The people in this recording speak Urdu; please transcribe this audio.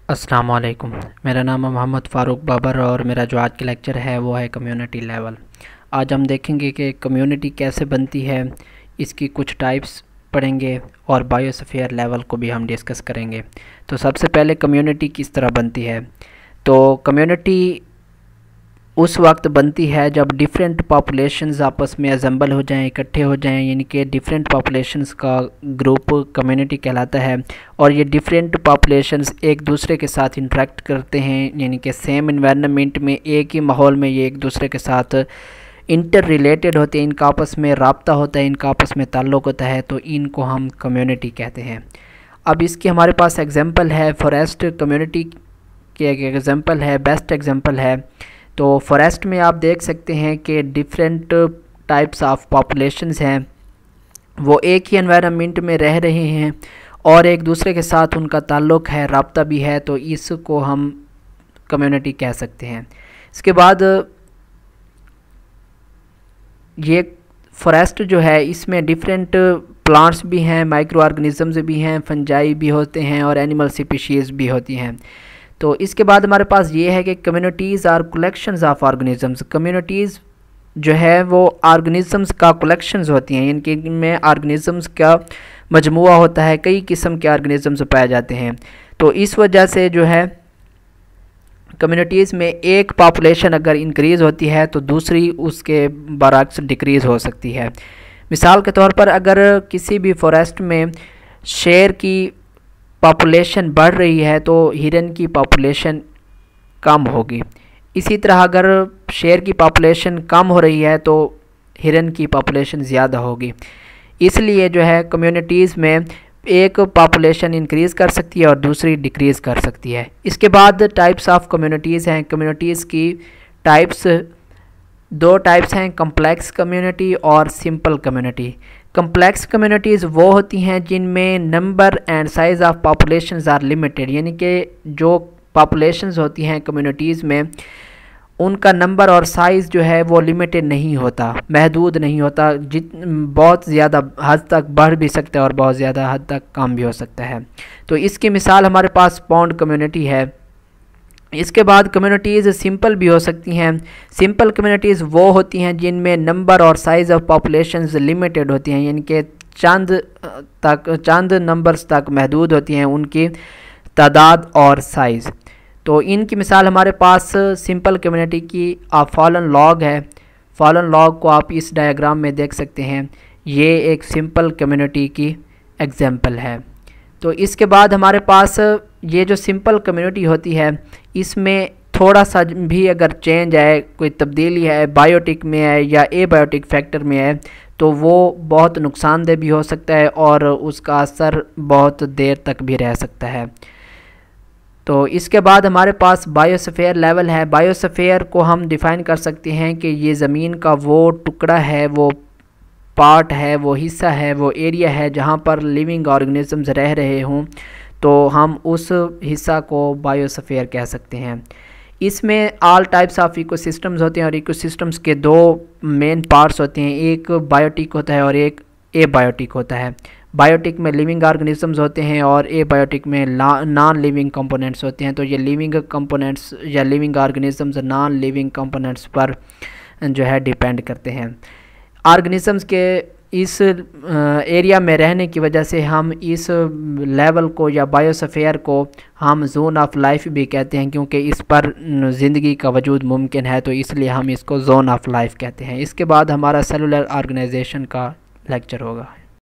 السلام علیکم، میرا نام ہے محمد فاروق بابر اور میرا جو آج کا لیکچر ہے وہ ہے کمیونٹی لیول۔ آج ہم دیکھیں گے کہ کمیونٹی کیسے بنتی ہے، اس کی کچھ ٹائپس پڑھیں گے اور بایوسفیئر لیول کو بھی ہم ڈسکس کریں گے۔ تو سب سے پہلے کمیونٹی کس طرح بنتی ہے؟ تو کمیونٹی اس وقت بنتی ہے جب ڈیفرنٹ پاپولیشنز آپس میں اسمبل ہو جائیں، اکٹھے ہو جائیں، یعنی کہ ڈیفرنٹ پاپولیشنز کا گروپ کمیونٹی کہلاتا ہے، اور یہ ڈیفرنٹ پاپولیشنز ایک دوسرے کے ساتھ انٹریکٹ کرتے ہیں، یعنی کہ سیم انوائرنمنٹ میں، ایک ہی ماحول میں یہ ایک دوسرے کے ساتھ انٹر ریلیٹڈ ہوتے ہیں، ان کا آپس میں رابطہ ہوتا ہے، ان کا آپس میں تعلق ہوتا ہے، تو ان کو ہم کمیونٹی کہتے ہیں۔ اب اس کی ہمارے پاس ایگزامپل ہے فارسٹ کمیونٹی کی، ایک ایگزامپل ہے، بیسٹ ایگزامپل ہے۔ تو فارسٹ میں آپ دیکھ سکتے ہیں کہ ڈیفرنٹ ٹائپس آف پاپولیشنز ہیں، وہ ایک ہی انوائرنمنٹ میں رہ رہے ہیں اور ایک دوسرے کے ساتھ ان کا تعلق ہے، رابطہ بھی ہے، تو اس کو ہم کمیونٹی کہہ سکتے ہیں۔ اس کے بعد یہ فارسٹ جو ہے اس میں ڈیفرنٹ پلانٹس بھی ہیں، مائکرو آرگنزمز بھی ہیں، فنجائی بھی ہوتے ہیں اور اینیمل سپیشیز بھی ہوتی ہیں۔ تو اس کے بعد ہمارے پاس یہ ہے کہ communities are collections of organisms. Communities جو ہے وہ آرگنزمز کا کلیکشنز ہوتی ہیں، ان میں آرگنزمز کا مجموعہ ہوتا ہے، کئی قسم کے آرگنزمز پائے جاتے ہیں۔ تو اس وجہ سے جو ہے کمیونٹیز میں ایک پاپولیشن اگر انکریز ہوتی ہے تو دوسری اس کے برعکس ڈکریز ہو سکتی ہے۔ مثال کے طور پر اگر کسی بھی فارسٹ میں شیر کی پاپولیشن بڑھ رہی ہے تو ہرن کی پاپولیشن کم ہوگی، اسی طرح اگر شیر کی پاپولیشن کم ہو رہی ہے تو ہرن کی پاپولیشن زیادہ ہوگی۔ اس لیے جو ہے کمیونٹیز میں ایک پاپولیشن انکریز کر سکتی ہے اور دوسری ڈکریز کر سکتی ہے۔ اس کے بعد ٹائپس آف کمیونٹیز ہیں۔ کمیونٹیز کی ٹائپس دو ٹائپس ہیں، کمپلیکس کمیونٹی اور سمپل کمیونٹی۔ کمپلیکس کمیونٹیز وہ ہوتی ہیں جن میں number and size of populations are limited, یعنی کہ جو پاپولیشنز ہوتی ہیں کمیونٹیز میں ان کا نمبر اور سائز جو ہے وہ لمیٹڈ نہیں ہوتا، محدود نہیں ہوتا، بہت زیادہ حد تک بڑھ بھی سکتا ہے اور بہت زیادہ حد تک کم بھی ہو سکتا ہے۔ تو اس کی مثال ہمارے پاس پونڈ کمیونٹی ہے۔ اس کے بعد کمیونٹیز سمپل بھی ہو سکتی ہیں۔ سمپل کمیونٹیز وہ ہوتی ہیں جن میں نمبر اور سائز آف پاپولیشنز لمیٹڈ ہوتی ہیں، یعنی کہ چند نمبرز تک محدود ہوتی ہیں ان کی تعداد اور سائز۔ تو ان کی مثال ہمارے پاس سمپل کمیونٹی کی فالن لاگ ہے۔ فالن لاگ کو آپ اس ڈائیگرام میں دیکھ سکتے ہیں، یہ ایک سمپل کمیونٹی کی ایگزامپل ہے۔ تو اس کے بعد ہمارے پاس یہ جو سمپل کمیونٹی ہوتی ہے اس میں تھوڑا سا بھی اگر چینج آئے، کوئی تبدیلی ہے، بائیوٹک میں ہے یا اے بائیوٹک فیکٹر میں ہے، تو وہ بہت نقصان دہ بھی ہو سکتا ہے اور اس کا اثر بہت دیر تک بھی رہ سکتا ہے۔ تو اس کے بعد ہمارے پاس بایوسفیئر لیول ہے۔ بایوسفیئر کو ہم ڈیفائن کر سکتے ہیں کہ یہ زمین کا وہ ٹکڑا ہے، وہ پارٹ ہے، وہ حصہ ہے، وہ ایریا ہے جہاں پر لیونگ آرگنزمز رہ رہے ہوں، تو ہم اس حصہ کو بایوسفیئر کہہ سکتے ہیں۔ اس میں all types of ecosystems ہوتے ہیں اور ایکو سسٹمز کے دو مین پارٹس ہوتے ہیں، ایک بایوٹک ہوتا ہے اور ایک اے بایوٹک ہوتا ہے۔ بایوٹک میں لیونگ آرگنزمز ہوتے ہیں اور اے بایوٹک میں نان لیونگ کمپوننٹس ہوتے ہیں۔ تو یہ لیونگ کمپوننٹس یا living organisms non living components پر جو ہے ڈیپینڈ کرتے ہیں۔ آرگنزمز کے اس ایریا میں رہنے کی وجہ سے ہم اس لیول کو یا بایوسفیئر کو ہم زون آف لائف بھی کہتے ہیں، کیونکہ اس پر زندگی کا وجود ممکن ہے، تو اس لیے ہم اس کو زون آف لائف کہتے ہیں۔ اس کے بعد ہمارا سیلولر آرگنائزیشن کا لیکچر ہوگا۔